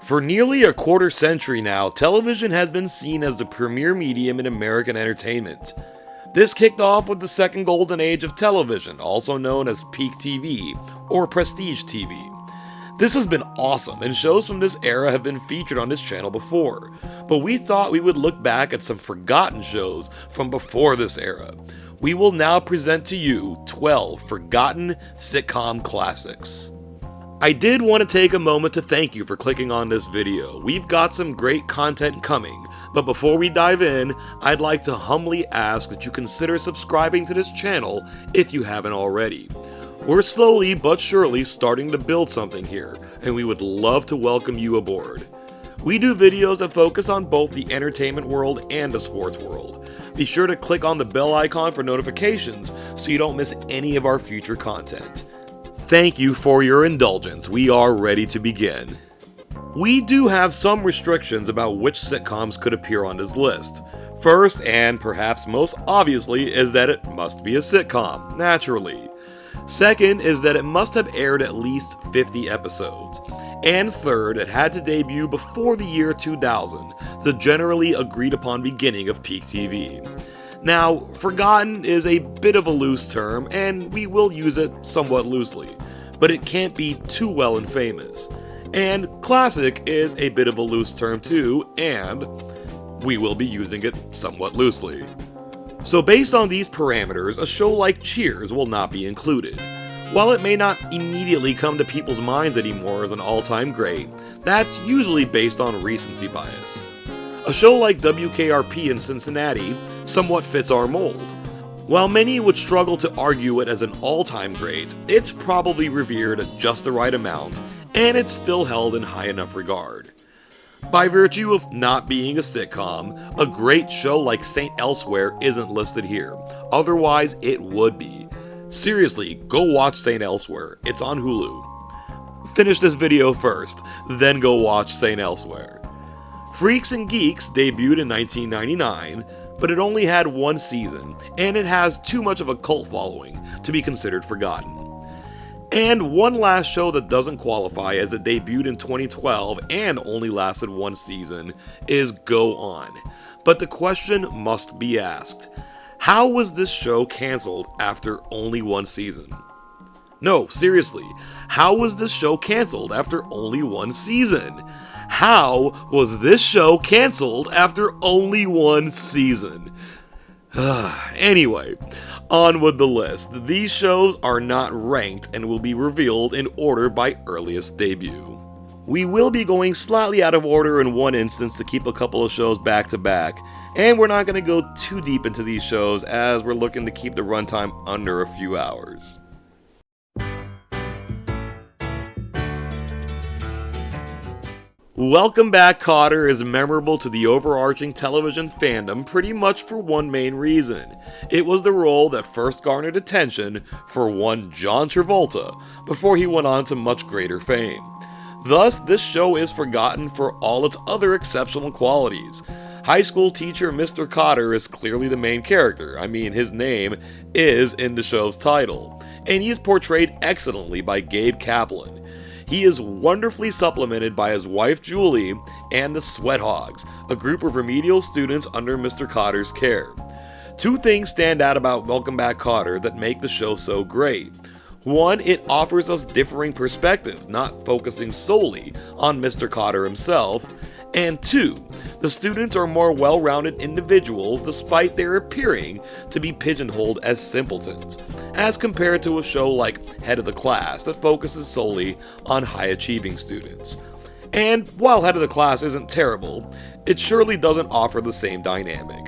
For nearly a quarter century now, television has been seen as the premier medium in American entertainment. This kicked off with the second golden age of television, also known as peak TV or prestige TV. This has been awesome, and shows from this era have been featured on this channel before, but we thought we would look back at some forgotten shows from before this era. We will now present to you 12 forgotten sitcom classics. I did want to take a moment to thank you for clicking on this video. We've got some great content coming, but before we dive in, I'd like to humbly ask that you consider subscribing to this channel if you haven't already. We're slowly but surely starting to build something here, and we would love to welcome you aboard. We do videos that focus on both the entertainment world and the sports world. Be sure to click on the bell icon for notifications so you don't miss any of our future content. Thank you for your indulgence. We are ready to begin. We do have some restrictions about which sitcoms could appear on this list. First, and perhaps most obviously, is that it must be a sitcom, naturally. Second is that it must have aired at least 50 episodes. And third, it had to debut before the year 2000, the generally agreed upon beginning of peak TV. Now, forgotten is a bit of a loose term, and we will use it somewhat loosely, but it can't be too well and famous. And classic is a bit of a loose term too, and we will be using it somewhat loosely. So based on these parameters, a show like Cheers will not be included. While it may not immediately come to people's minds anymore as an all-time great, that's usually based on recency bias. A show like WKRP in Cincinnati somewhat fits our mold. While many would struggle to argue it as an all-time great, it's probably revered at just the right amount, and it's still held in high enough regard. By virtue of not being a sitcom, a great show like St. Elsewhere isn't listed here, otherwise it would be. Seriously, go watch St. Elsewhere, it's on Hulu. Finish this video first, then go watch St. Elsewhere. Freaks and Geeks debuted in 1999, but it only had one season, and it has too much of a cult following to be considered forgotten. And one last show that doesn't qualify as it debuted in 2012 and only lasted one season is Go On. But the question must be asked, how was this show canceled after only one season? No, seriously, how was this show canceled after only one season? How was this show canceled after only one season? Anyway, on with the list. These shows are not ranked and will be revealed in order by earliest debut. We will be going slightly out of order in one instance to keep a couple of shows back to back, and we're not going to go too deep into these shows as we're looking to keep the runtime under a few hours. Welcome Back, Kotter is memorable to the overarching television fandom pretty much for one main reason. It was the role that first garnered attention for one John Travolta, before he went on to much greater fame. Thus, this show is forgotten for all its other exceptional qualities. High school teacher Mr. Kotter is clearly the main character. I mean, his name is in the show's title, and he is portrayed excellently by Gabe Kaplan. He is wonderfully supplemented by his wife Julie and the Sweat Hogs, a group of remedial students under Mr. Kotter's care. Two things stand out about Welcome Back, Kotter that make the show so great. One, it offers us differing perspectives, not focusing solely on Mr. Kotter himself. And two, the students are more well-rounded individuals despite their appearing to be pigeonholed as simpletons, as compared to a show like Head of the Class that focuses solely on high-achieving students. And while Head of the Class isn't terrible, it surely doesn't offer the same dynamic.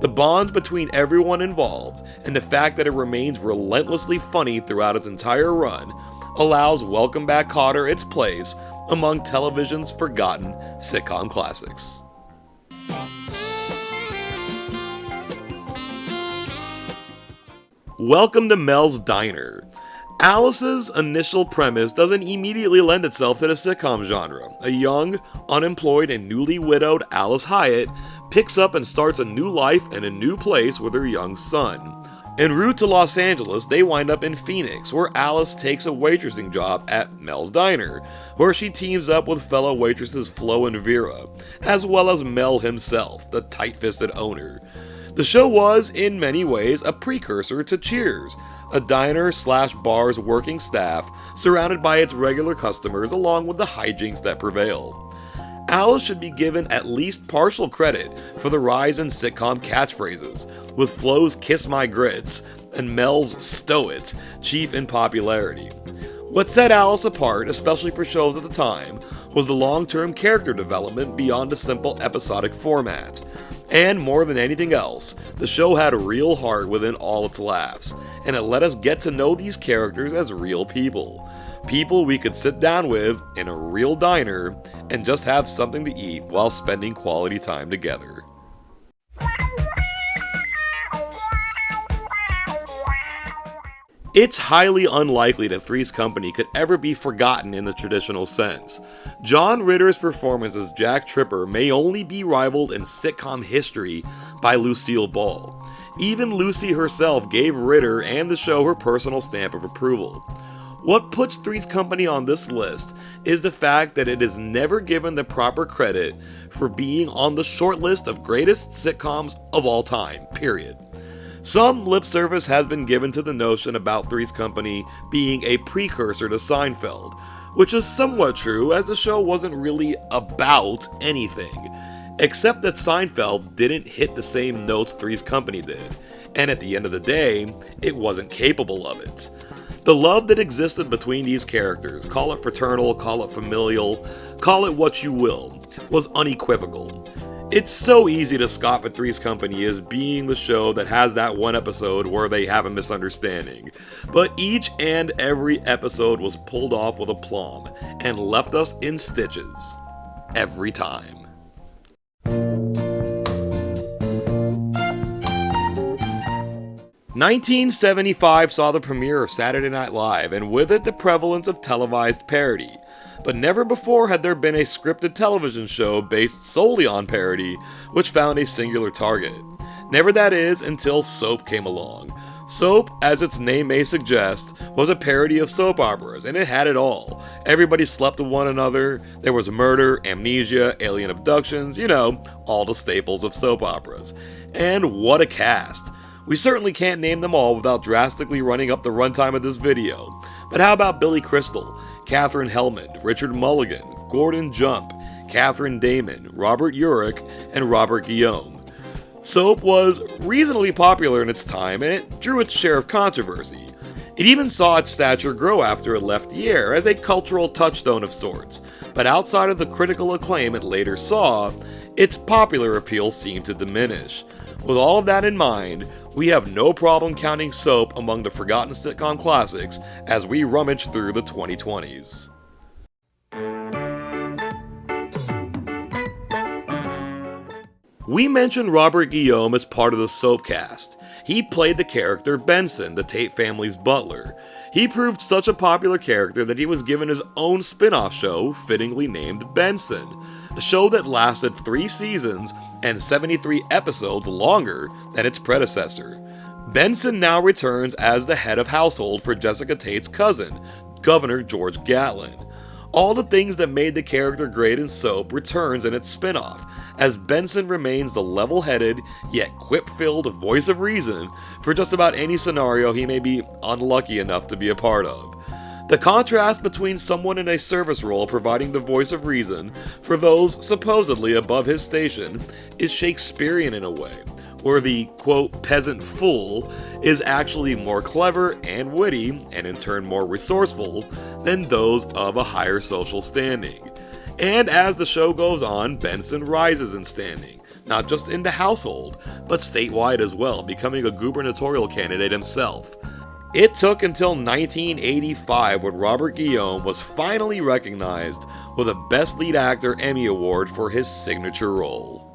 The bonds between everyone involved, and the fact that it remains relentlessly funny throughout its entire run, allows Welcome Back, Kotter its place among television's forgotten sitcom classics. Welcome to Mel's Diner. Alice's initial premise doesn't immediately lend itself to the sitcom genre. A young, unemployed, and newly widowed Alice Hyatt picks up and starts a new life in a new place with her young son. En route to Los Angeles, they wind up in Phoenix, where Alice takes a waitressing job at Mel's Diner, where she teams up with fellow waitresses Flo and Vera, as well as Mel himself, the tight-fisted owner. The show was, in many ways, a precursor to Cheers, a diner/bar's working staff surrounded by its regular customers along with the hijinks that prevail. Alice should be given at least partial credit for the rise in sitcom catchphrases, with Flo's "Kiss My Grits" and Mel's "Stow It" chief in popularity. What set Alice apart, especially for shows at the time, was the long-term character development beyond a simple episodic format. And more than anything else, the show had a real heart within all its laughs, and it let us get to know these characters as real people. People we could sit down with in a real diner and just have something to eat while spending quality time together. It's highly unlikely that Three's Company could ever be forgotten in the traditional sense. John Ritter's performance as Jack Tripper may only be rivaled in sitcom history by Lucille Ball. Even Lucy herself gave Ritter and the show her personal stamp of approval. What puts Three's Company on this list is the fact that it is never given the proper credit for being on the short list of greatest sitcoms of all time, period. Some lip service has been given to the notion about Three's Company being a precursor to Seinfeld, which is somewhat true as the show wasn't really about anything, except that Seinfeld didn't hit the same notes Three's Company did, and at the end of the day, it wasn't capable of it. The love that existed between these characters, call it fraternal, call it familial, call it what you will, was unequivocal. It's so easy to scoff at Three's Company as being the show that has that one episode where they have a misunderstanding, but each and every episode was pulled off with aplomb and left us in stitches. Every time. "1975 saw the premiere of Saturday Night Live, and with it the prevalence of televised parody. But never before had there been a scripted television show based solely on parody, which found a singular target. Never, that is, until Soap came along. Soap, as its name may suggest, was a parody of soap operas, and it had it all. Everybody slept with one another, there was murder, amnesia, alien abductions, all the staples of soap operas. And what a cast! We certainly can't name them all without drastically running up the runtime of this video. But how about Billy Crystal, Katherine Hellman, Richard Mulligan, Gordon Jump, Catherine Damon, Robert Urich, and Robert Guillaume? Soap was reasonably popular in its time, and it drew its share of controversy. It even saw its stature grow after it left the air as a cultural touchstone of sorts, but outside of the critical acclaim it later saw, its popular appeal seemed to diminish. With all of that in mind, we have no problem counting Soap among the forgotten sitcom classics as we rummage through the 2020s. We mentioned Robert Guillaume as part of the Soap cast. He played the character Benson, the Tate family's butler. He proved such a popular character that he was given his own spin-off show, fittingly named Benson, a show that lasted 3 seasons and 73 episodes longer than its predecessor. Benson now returns as the head of household for Jessica Tate's cousin, Governor George Gatlin. All the things that made the character great in Soap returns in its spin-off, as Benson remains the level-headed, yet quip-filled voice of reason for just about any scenario he may be unlucky enough to be a part of. The contrast between someone in a service role providing the voice of reason for those supposedly above his station is Shakespearean in a way, where the, quote, peasant fool is actually more clever and witty, and in turn more resourceful, than those of a higher social standing. And as the show goes on, Benson rises in standing, not just in the household, but statewide as well, becoming a gubernatorial candidate himself. It took until 1985 when Robert Guillaume was finally recognized with a Best Lead Actor Emmy Award for his signature role.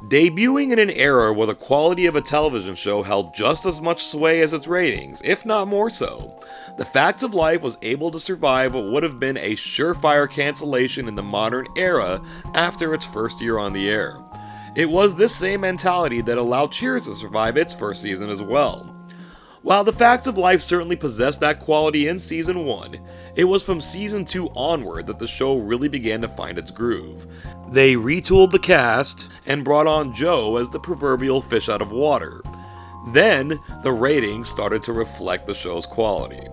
Debuting in an era where the quality of a television show held just as much sway as its ratings, if not more so, The Facts of Life was able to survive what would have been a surefire cancellation in the modern era after its first year on the air. It was this same mentality that allowed Cheers to survive its first season as well. While The Facts of Life certainly possessed that quality in Season 1, it was from Season 2 onward that the show really began to find its groove. They retooled the cast and brought on Joe as the proverbial fish out of water. Then, the ratings started to reflect the show's quality.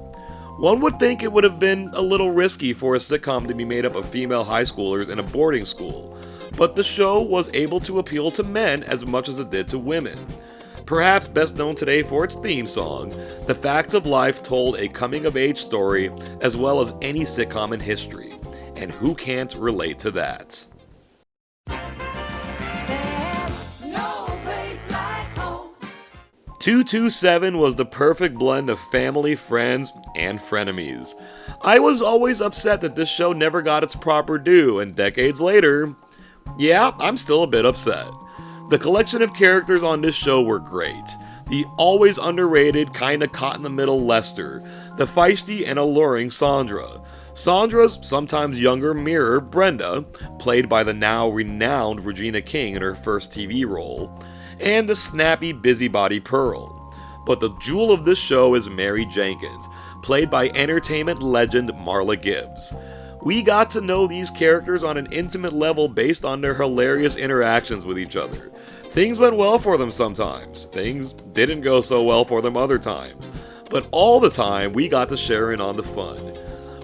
One would think it would have been a little risky for a sitcom to be made up of female high schoolers in a boarding school, but the show was able to appeal to men as much as it did to women. Perhaps best known today for its theme song, The Facts of Life told a coming-of-age story as well as any sitcom in history. And who can't relate to that? There's no place like home. 227 was the perfect blend of family, friends, and frenemies. I was always upset that this show never got its proper due, and decades later, yeah, I'm still a bit upset. The collection of characters on this show were great. The always underrated, kinda caught in the middle Lester, the feisty and alluring Sandra, Sandra's sometimes younger mirror, Brenda, played by the now renowned Regina King in her first TV role, and the snappy busybody Pearl. But the jewel of this show is Mary Jenkins, played by entertainment legend Marla Gibbs. We got to know these characters on an intimate level based on their hilarious interactions with each other. Things went well for them sometimes, things didn't go so well for them other times, but all the time we got to share in on the fun.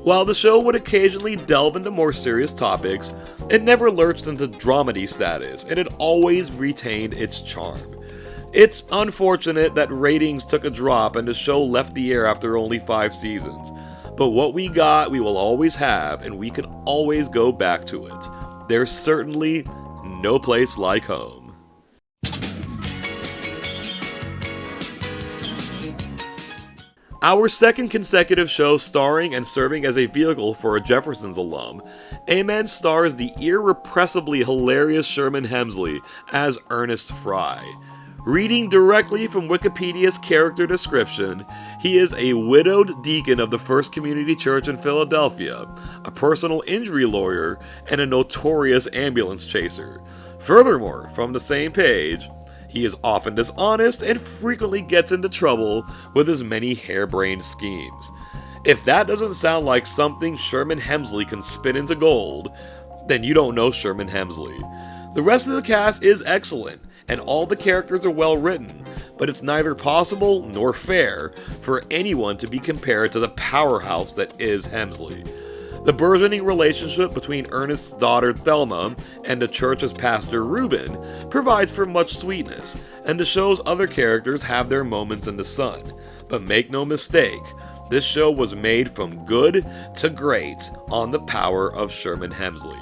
While the show would occasionally delve into more serious topics, it never lurched into dramedy status, and it always retained its charm. It's unfortunate that ratings took a drop and the show left the air after only 5 seasons. But what we got, we will always have, and we can always go back to it. There's certainly no place like home. Our second consecutive show starring and serving as a vehicle for a Jeffersons alum, Amen stars the irrepressibly hilarious Sherman Hemsley as Ernest Fry. Reading directly from Wikipedia's character description, he is a widowed deacon of the First Community Church in Philadelphia, a personal injury lawyer, and a notorious ambulance chaser. Furthermore, from the same page, he is often dishonest and frequently gets into trouble with his many harebrained schemes. If that doesn't sound like something Sherman Hemsley can spin into gold, then you don't know Sherman Hemsley. The rest of the cast is excellent, and all the characters are well written, but it's neither possible nor fair for anyone to be compared to the powerhouse that is Hemsley. The burgeoning relationship between Ernest's daughter Thelma and the church's pastor Reuben provides for much sweetness, and the show's other characters have their moments in the sun. But make no mistake, this show was made from good to great on the power of Sherman Hemsley.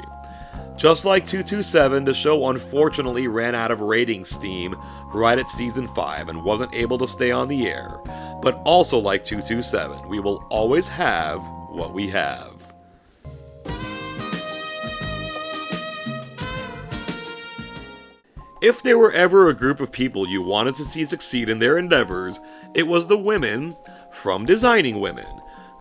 Just like 227, the show unfortunately ran out of ratings steam right at season 5 and wasn't able to stay on the air. But also like 227, we will always have what we have. If there were ever a group of people you wanted to see succeed in their endeavors, it was the women from Designing Women.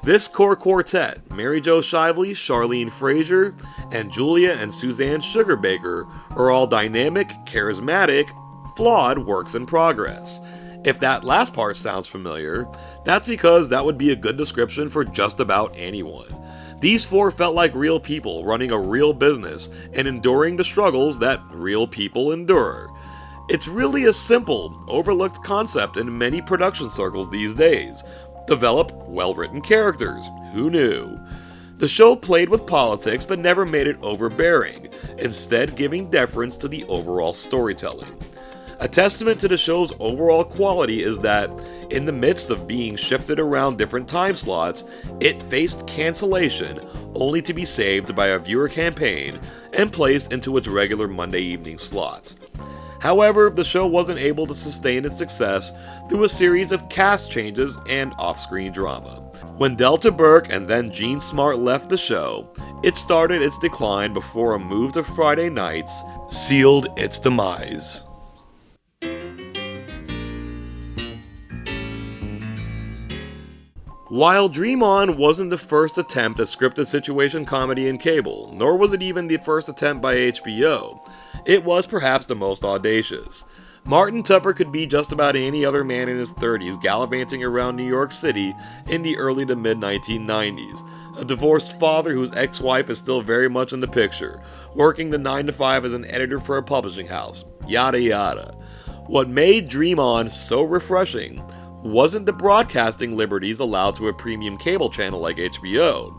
This core quartet, Mary Jo Shively, Charlene Frazier, and Julia and Suzanne Sugarbaker, are all dynamic, charismatic, flawed works in progress. If that last part sounds familiar, that's because that would be a good description for just about anyone. These 4 felt like real people running a real business and enduring the struggles that real people endure. It's really a simple, overlooked concept in many production circles these days. Develop well-written characters. Who knew? The show played with politics but never made it overbearing, instead giving deference to the overall storytelling. A testament to the show's overall quality is that, in the midst of being shifted around different time slots, it faced cancellation only to be saved by a viewer campaign and placed into its regular Monday evening slot. However, the show wasn't able to sustain its success through a series of cast changes and off-screen drama. When Delta Burke and then Gene Smart left the show, it started its decline before a move to Friday nights sealed its demise. While Dream On wasn't the first attempt at scripted situation comedy in cable, nor was it even the first attempt by HBO, it was perhaps the most audacious. Martin Tupper could be just about any other man in his 30s gallivanting around New York City in the early to mid 1990s, a divorced father whose ex-wife is still very much in the picture, working the 9 to 5 as an editor for a publishing house, yada yada. What made Dream On so refreshing wasn't the broadcasting liberties allowed to a premium cable channel like HBO.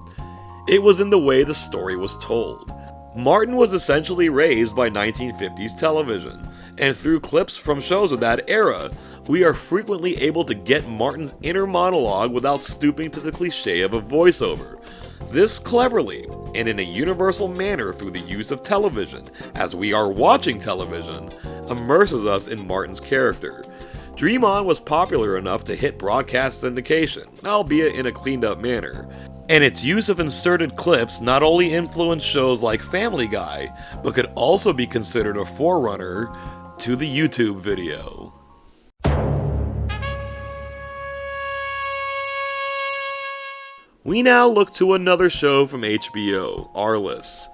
It was in the way the story was told. Martin was essentially raised by 1950s television, and through clips from shows of that era, we are frequently able to get Martin's inner monologue without stooping to the cliche of a voiceover. This cleverly, and in a universal manner through the use of television, as we are watching television, immerses us in Martin's character. Dream On was popular enough to hit broadcast syndication, albeit in a cleaned up manner. And its use of inserted clips not only influenced shows like Family Guy, but could also be considered a forerunner to the YouTube video. We now look to another show from HBO, Arliss.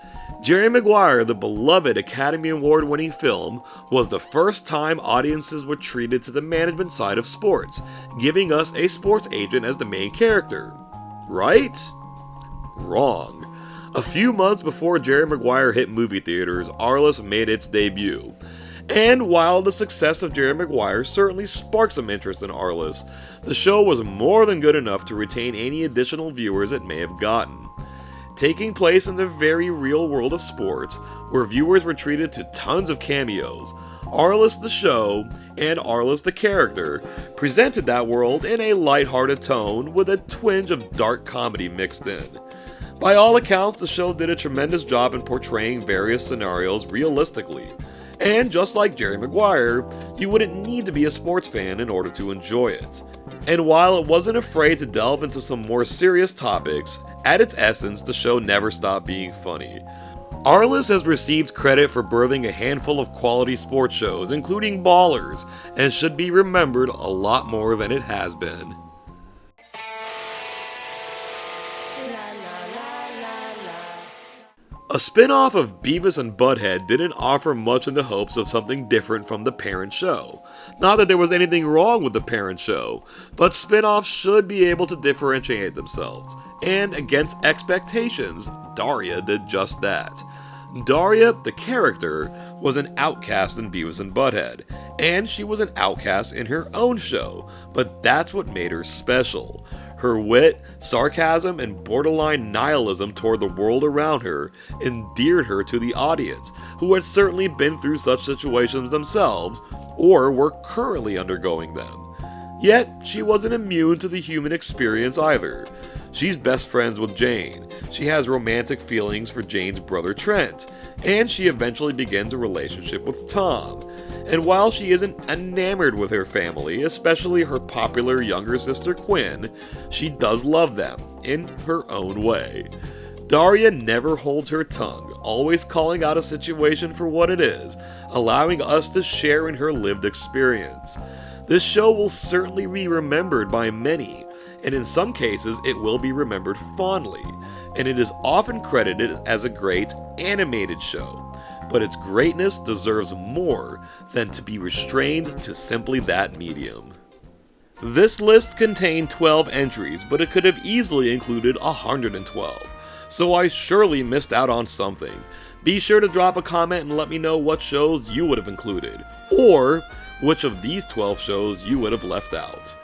Jerry Maguire, the beloved Academy Award-winning film, was the first time audiences were treated to the management side of sports, giving us a sports agent as the main character. Right? Wrong. A few months before Jerry Maguire hit movie theaters, Arliss made its debut. And while the success of Jerry Maguire certainly sparked some interest in Arliss, the show was more than good enough to retain any additional viewers it may have gotten. Taking place in the very real world of sports, where viewers were treated to tons of cameos, Arliss the show, and Arliss the character, presented that world in a lighthearted tone with a twinge of dark comedy mixed in. By all accounts, the show did a tremendous job in portraying various scenarios realistically. And just like Jerry Maguire, you wouldn't need to be a sports fan in order to enjoy it. And while it wasn't afraid to delve into some more serious topics, at its essence, the show never stopped being funny. Arliss has received credit for birthing a handful of quality sports shows, including Ballers, and should be remembered a lot more than it has been. A spin-off of Beavis and Butthead didn't offer much in the hopes of something different from the parent show. Not that there was anything wrong with the parent show, but spin-offs should be able to differentiate themselves. And against expectations, Daria did just that. Daria, the character, was an outcast in Beavis and Butthead, and she was an outcast in her own show, but that's what made her special. Her wit, sarcasm, and borderline nihilism toward the world around her endeared her to the audience, who had certainly been through such situations themselves, or were currently undergoing them. Yet, she wasn't immune to the human experience either. She's best friends with Jane, she has romantic feelings for Jane's brother Trent, and she eventually begins a relationship with Tom. And while she isn't enamored with her family, especially her popular younger sister Quinn, she does love them, in her own way. Daria never holds her tongue, always calling out a situation for what it is, allowing us to share in her lived experience. This show will certainly be remembered by many, and in some cases it will be remembered fondly, and it is often credited as a great animated show. But its greatness deserves more than to be restrained to simply that medium. This list contained 12 entries, but it could have easily included 112, so I surely missed out on something. Be sure to drop a comment and let me know what shows you would have included, or which of these 12 shows you would have left out.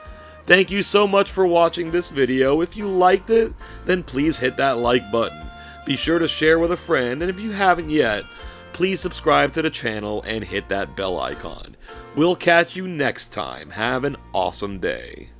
Thank you so much for watching this video. If you liked it, then please hit that like button. Be sure to share with a friend, and if you haven't yet, please subscribe to the channel and hit that bell icon. We'll catch you next time. Have an awesome day.